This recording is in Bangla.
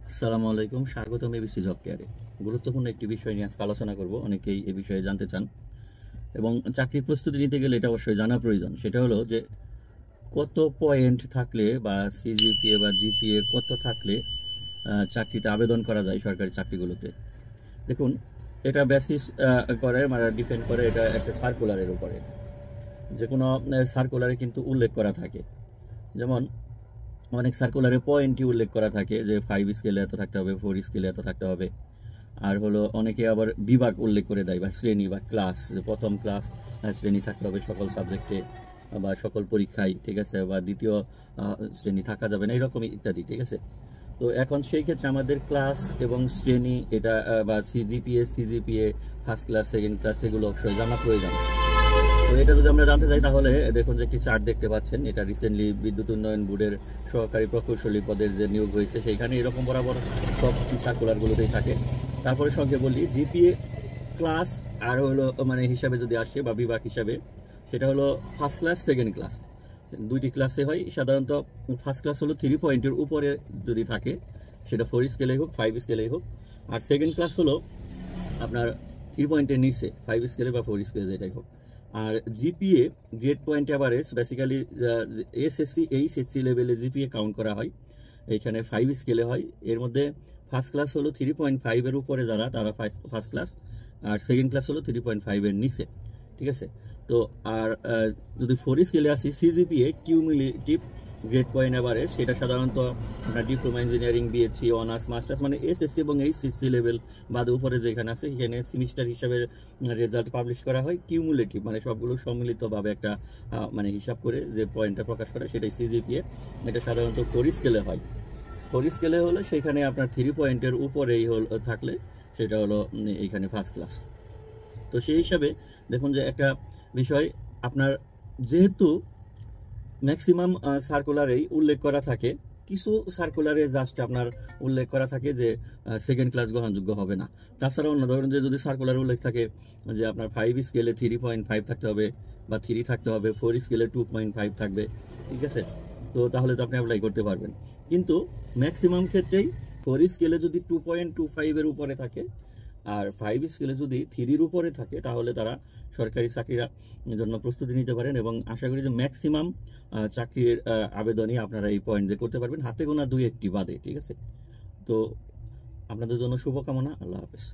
আসসালামু আলাইকুম, স্বাগতম এবিসি জব কেয়ারে। গুরুত্বপূর্ণ একটি বিষয় নিয়ে আজকে আলোচনা করব। অনেকেই এ বিষয়ে জানতে চান এবং চাকরির প্রস্তুতি নিতে গেলে এটা অবশ্যই জানা প্রয়োজন। সেটা হলো যে কত পয়েন্ট থাকলে বা সিজিপিএ বা জিপিএ কত থাকলে চাকরিতে আবেদন করা যায় সরকারি চাকরিগুলোতে। দেখুন, এটা বেসিস করে মানে ডিপেন্ড করে এটা একটা সার্কুলারের উপরে। যে কোনো সার্কুলারে কিন্তু উল্লেখ করা থাকে। যেমন অনেক সার্কুলারে পয়েন্টই উল্লেখ করা থাকে যে 5 স্কেলে এত থাকতে হবে, 4 স্কেলে এত থাকতে হবে। আর হলো অনেকে আবার বিভাগ উল্লেখ করে দেয় বা শ্রেণী বা ক্লাস, যে প্রথম ক্লাস শ্রেণী থাকতে হবে সকল সাবজেক্টে বা সকল পরীক্ষায়, ঠিক আছে, বা দ্বিতীয় শ্রেণী থাকা যাবে না, এরকম ইত্যাদি, ঠিক আছে। তো এখন সেই ক্ষেত্রে আমাদের ক্লাস এবং শ্রেণী এটা বা CGPA first class second class এগুলো অবশ্যই জানা প্রয়োজন। তো এটা যদি আমরা জানতে চাই তাহলে দেখুন যে একটি চার্ট দেখতে পাচ্ছেন, এটা রিসেন্টলি বিদ্যুৎ উন্নয়ন বোর্ডের সহকারী প্রকৌশলী পদের যে নিয়োগ হয়েছে সেইখানে এরকম বরাবর সব সার্কুলারগুলোতেই থাকে। তারপরে সঙ্গে বলি জিপিএ ক্লাস আর হলো মানে হিসাবে যদি আসে বা বিভাগ হিসাবে, সেটা হলো ফার্স্ট ক্লাস সেকেন্ড ক্লাস, দুইটি ক্লাসে হয় সাধারণত। ফার্স্ট ক্লাস হলো 3 পয়েন্টের উপরে যদি থাকে, সেটা 4 স্কেলেই হোক 5 স্কেলেই হোক। আর সেকেন্ড ক্লাস হলো আপনার 3 পয়েন্টের নিচে, 5 স্কেলে বা 4 স্কেলে যেটাই হোক। আর GPA grade point average basically SSC HSC লেভেলে জিপিএ কাউন্ট করা হয়, এইখানে 5 স্কেলে হয়। এর মধ্যে ফার্স্ট ক্লাস হলো 3.5 এর উপরে যারা, তারা ফার্স্ট ক্লাস, আর সেকেন্ড ক্লাস হলো 3.5 এর নিচে, ঠিক আছে। তো আর যদি 4 স্কেলে আসি, CGPA cumulative grade point average, সেটা সাধারণত আপনার diploma engineering, BSc, honours, masters মানে এসএসসি এবং এইচএসসি লেভেল বাদে উপরে যেখানে আছে সেখানে সেমিস্টার হিসাবে রেজাল্ট পাবলিশ করা হয়। কিউমুলেটিভ মানে সবগুলো সম্মিলিতভাবে একটা মানে হিসাব করে যে পয়েন্টটা প্রকাশ করে, সেটাই সিজিপিএ। এটা সাধারণত 4 স্কেলে হয়। 4 স্কেলে হলে সেখানে আপনার 3 পয়েন্টের উপরেই থাকলে সেটা হলো এইখানে ফার্স্ট ক্লাস। তো সেই হিসাবে দেখুন যে একটা বিষয়, আপনার যেহেতু ম্যাক্সিমাম সার্কুলারেই উল্লেখ করা থাকে, কিছু সার্কুলারে জাস্ট আপনার উল্লেখ করা থাকে যে সেকেন্ড ক্লাস গ্রহণযোগ্য হবে না। তাছাড়া অন্য ধরুন যে যদি সার্কুলার উল্লেখ থাকে যে আপনার 5 স্কেলে 3.5 থাকতে হবে বা 3 থাকতে হবে, 4 স্কেলে 2.5 থাকবে, ঠিক আছে, তো তাহলে তো আপনি অ্যাপ্লাই করতে পারবেন। কিন্তু ম্যাক্সিমাম ক্ষেত্রেই 4 স্কেলে যদি 2.25 এর উপরে থাকে আর 5 স্কেলে যদি 3-র উপরে থাকে, তাহলে তারা সরকারি চাকরির জন্য প্রস্তুতি নিতে পারেন এবং আশা করি যে ম্যাক্সিমাম চাকরির আবেদনই আপনারা এই পয়েন্ট দিয়ে করতে পারবেন, হাতে গোনা 2-1টি বাদে, ঠিক আছে। তো আপনাদের জন্য শুভকামনা। আল্লাহ হাফেজ।